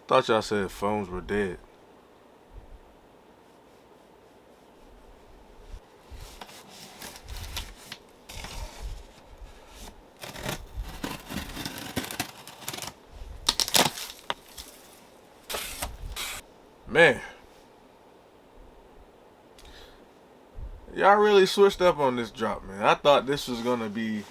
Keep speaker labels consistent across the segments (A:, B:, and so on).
A: Thought y'all said phones were dead. Man, y'all really switched up on this drop, man. I thought this was gonna be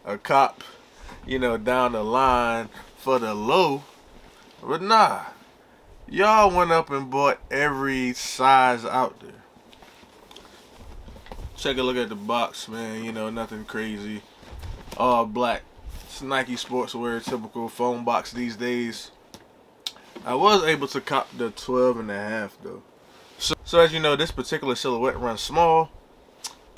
A: a cop, down the line for the low, but nah. Y'all went up and bought every size out there. Check a look at the box, man. Nothing crazy. All black. It's Nike sportswear, typical phone box these days. I was able to cop the 12 and a half though. So as you know, this particular silhouette runs small,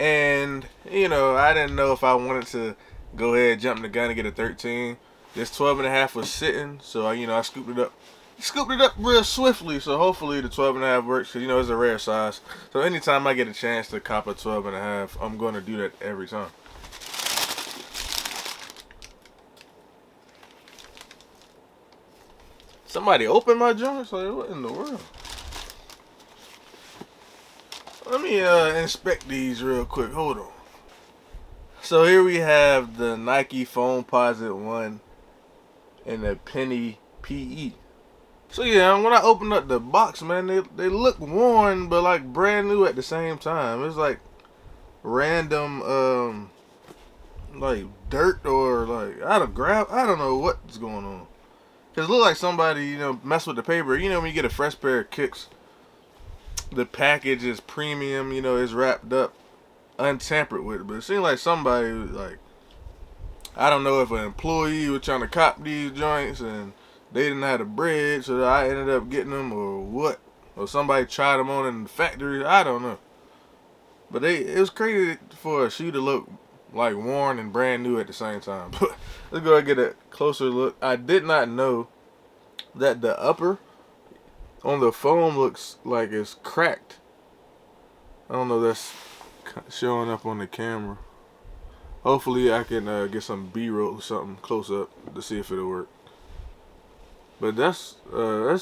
A: and I didn't know if I wanted to go ahead, jump the gun and get a 13. This 12 and a half was sitting, so I scooped it up. Scooped it up real swiftly, so hopefully the 12 and a half works, because it's a rare size. So anytime I get a chance to cop a 12 and a half, I'm going to do that every time. Somebody open my joints? Like, what in the world? Let me inspect these real quick. Hold on. So here we have the Nike Foamposite One and the Penny PE. So yeah, when I opened up the box, man, they look worn, but like brand new at the same time. It's like random, like dirt or like out of grab. I don't know what's going on. Cause it look like somebody, messed with the paper. When you get a fresh pair of kicks, the package is premium. It's wrapped up, untampered with. But it seems like somebody like, I don't know if an employee was trying to cop these joints and they didn't have the bread, so I ended up getting them, or what, or somebody tried them on in the factory. I don't know. But it was crazy for a shoe to look like worn and brand new at the same time. But let's go and get a closer look. I did not know that the upper on the foam looks like it's cracked. I don't know if that's showing up on the camera. Hopefully I can get some B-roll or something close up to see if it'll work. But that's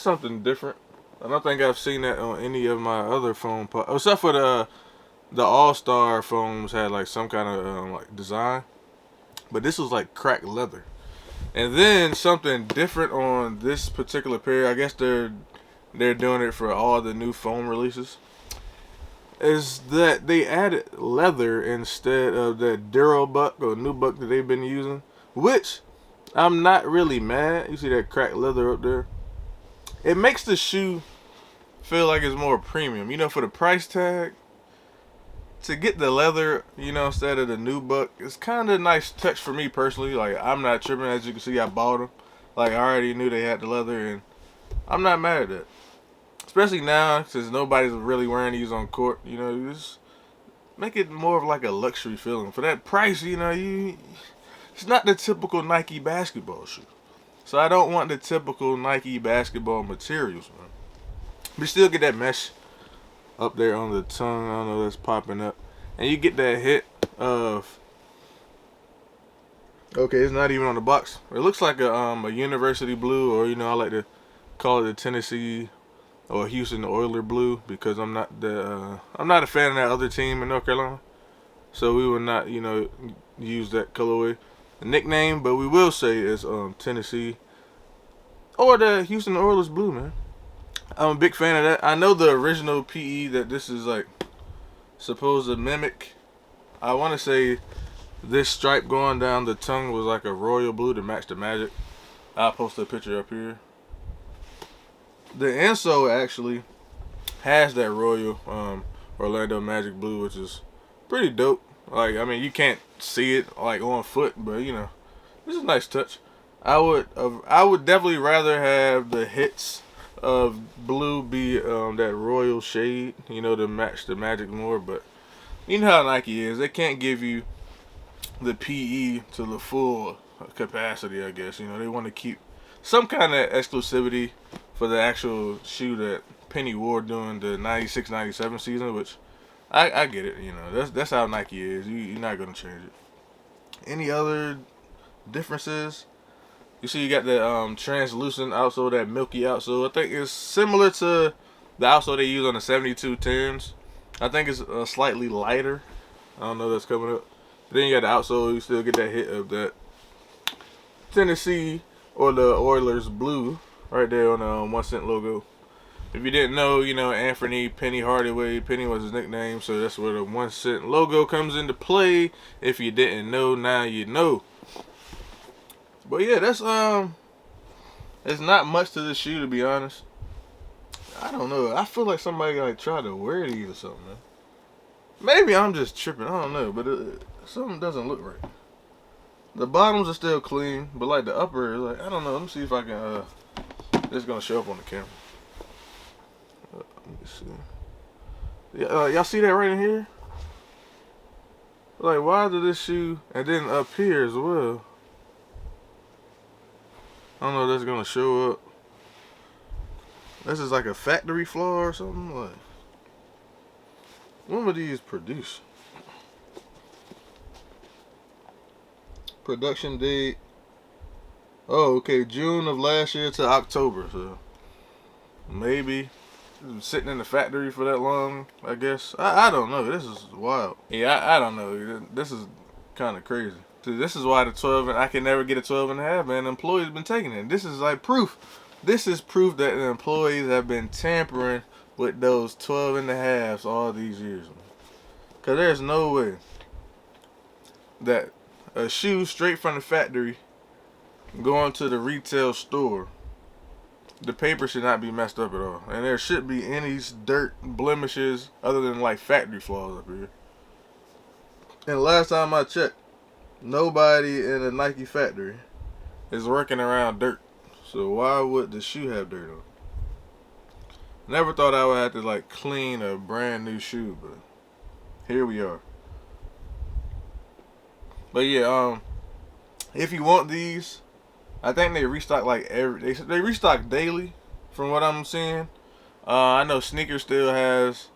A: something different. I don't think I've seen that on any of my other foam except for the All-Star foams had like some kind of like design, but this was like cracked leather. And then something different on this particular pair, I guess they're doing it for all the new foam releases, is that they added leather instead of that Durabuck or Nubuck that they've been using, which I'm not really mad. You see that cracked leather up there? It makes the shoe feel like it's more premium. For the price tag, to get the leather, instead of the Nubuck, it's kind of a nice touch for me personally. Like, I'm not tripping. As you can see, I bought them. Like, I already knew they had the leather, and I'm not mad at that. Especially now, since nobody's really wearing these on court. Just make it more of like a luxury feeling. For that price, it's not the typical Nike basketball shoe. So I don't want the typical Nike basketball materials, man. We still get that mesh up there on the tongue. I don't know, that's popping up. And you get that hit of, okay, it's not even on the box. It looks like a university blue, or I like to call it the Tennessee or Houston Oiler blue, because I'm not a fan of that other team in North Carolina. So we will not, use that colorway nickname, but we will say it's Tennessee or the Houston Oilers blue, man. I'm a big fan of that. I know the original PE that this is like supposed to mimic. I want to say this stripe going down the tongue was like a royal blue to match the Magic. I'll post a picture up here. The insole actually has that royal Orlando Magic blue, which is pretty dope. Like, I mean, you can't see it like on foot, but this is a nice touch. I would definitely rather have the hits of blue be that royal shade, to match the Magic more. But you know how Nike is; they can't give you the PE to the full capacity. I guess they want to keep some kind of exclusivity for the actual shoe that Penny wore during the 96-97 season, which I get it. That's how Nike is. You're not gonna change it. Any other differences? You see, you got that translucent outsole, that milky outsole. I think it's similar to the outsole they use on the 72 Tims. I think it's slightly lighter. I don't know if that's coming up. But then you got the outsole. You still get that hit of that Tennessee or the Oilers blue right there on the 1 cent logo. If you didn't know, Anthony Penny Hardaway. Penny was his nickname, so that's where the 1 cent logo comes into play. If you didn't know, now you know. But yeah, that's there's not much to this shoe, to be honest. I don't know. I feel like somebody like tried to wear these or something, man. Maybe I'm just tripping. I don't know, but something doesn't look right. The bottoms are still clean, but like the upper is like, I don't know. Let me see if I can. It's gonna show up on the camera. Let me see. Yeah, y'all see that right in here? Like, why did this shoe, and then up here as well? I don't know if that's gonna show up. This is like a factory flaw or something. Like, when were these produced? Production date. Oh, okay, June of last year to October. So maybe sitting in the factory for that long. I guess I don't know. This is wild. Yeah, I don't know. This is kind of crazy. So this is why the 12 and I can never get a 12 and a half, man. The employees been taking it. This is like proof. This is proof that the employees have been tampering with those 12 and a halves all these years. Because there's no way that a shoe straight from the factory going to the retail store, the paper should not be messed up at all. And there shouldn't be any dirt, blemishes, other than like factory flaws up here. And last time I checked, nobody in a Nike factory is working around dirt. So why would the shoe have dirt on? Never thought I would have to like clean a brand new shoe, but here we are. But yeah, if you want these, I think they restock like they restock daily, from what I'm seeing. I know Sneakers still has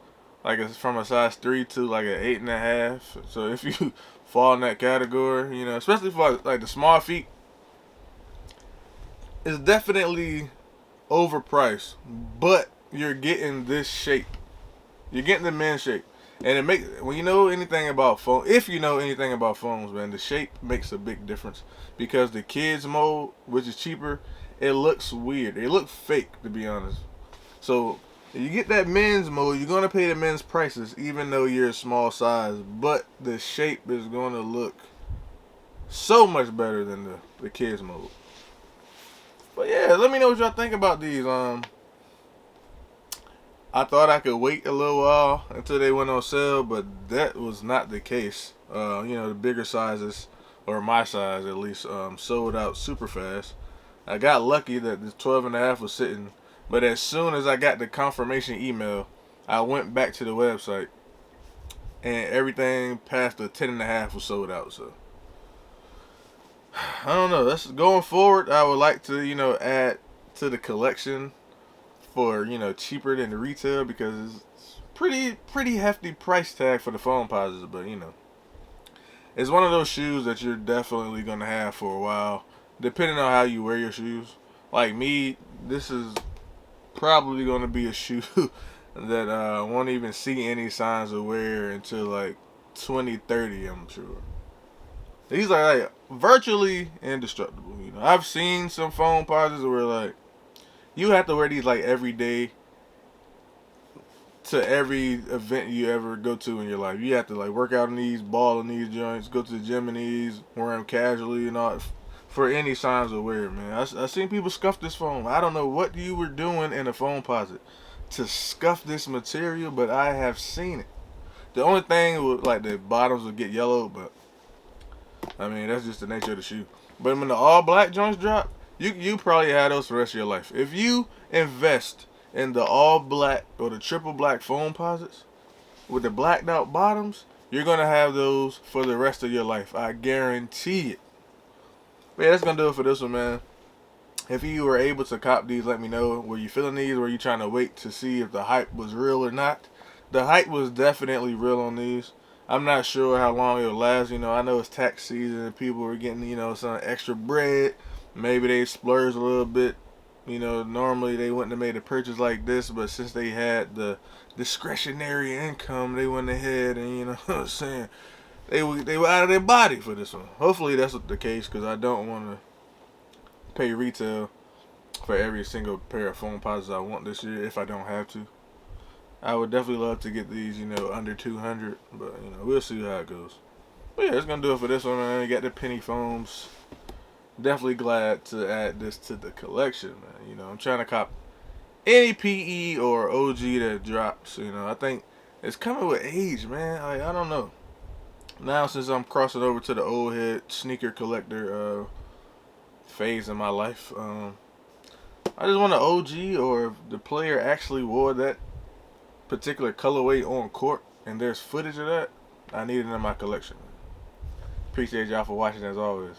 A: like from a size 3 to like an 8.5. So if you fall in that category, especially for like the small feet, it's definitely overpriced. But you're getting this shape. You're getting the men's shape. And when you know anything about foam, if you know anything about foams, man, the shape makes a big difference. Because the kids mold, which is cheaper, it looks weird. It looks fake, to be honest. So if you get that men's mold, you're gonna pay the men's prices, even though you're a small size. But the shape is gonna look so much better than the kids mold. But yeah, let me know what y'all think about these. I thought I could wait a little while until they went on sale, but that was not the case. The bigger sizes, or my size at least, sold out super fast. I got lucky that the 12 and a half was sitting, but as soon as I got the confirmation email, I went back to the website, and everything past the 10 and a half was sold out. So I don't know. That's going forward. I would like to, add to the collection for cheaper than the retail, because it's pretty hefty price tag for the Foamposites, but it's one of those shoes that you're definitely gonna have for a while, depending on how you wear your shoes. Like me, this is probably gonna be a shoe that won't even see any signs of wear until like 2030, I'm sure. These are like virtually indestructible. I've seen some Foamposites where like you have to wear these like every day to every event you ever go to in your life. You have to like work out in these, ball in these joints, go to the gym in these, wear them casually and all, for any signs of wear, man. I seen people scuff this foam. I don't know what you were doing in a Foamposite to scuff this material, but I have seen it. The only thing was like the bottoms would get yellow, but I mean that's just the nature of the shoe. But when the all black joints drop, you probably have those for the rest of your life. If you invest in the all black or the triple black Foamposites with the blacked out bottoms, you're gonna have those for the rest of your life. I guarantee it. But yeah, that's gonna do it for this one, man. If you were able to cop these, let me know. Were you feeling these? Were you trying to wait to see if the hype was real or not? The hype was definitely real on these. I'm not sure how long it'll last. I know it's tax season and people are getting, some extra bread. Maybe they splurged a little bit. You know, normally they wouldn't have made a purchase like this, but since they had the discretionary income, they went ahead and, you know what I'm saying, they were out of their body for this one. Hopefully that's the case, because I don't want to pay retail for every single pair of foam posits I want this year if I don't have to. I would definitely love to get these, you know, under 200, but, you know, we'll see how it goes. But yeah, that's going to do it for this one, man. You got the penny foams. Definitely glad to add this to the collection, man. You know, I'm trying to cop any PE or OG that drops. You know, I think it's coming with age, man. Like, I don't know. Now, since I'm crossing over to the old head sneaker collector phase in my life, I just want an OG, or if the player actually wore that particular colorway on court and there's footage of that, I need it in my collection. Appreciate y'all for watching as always.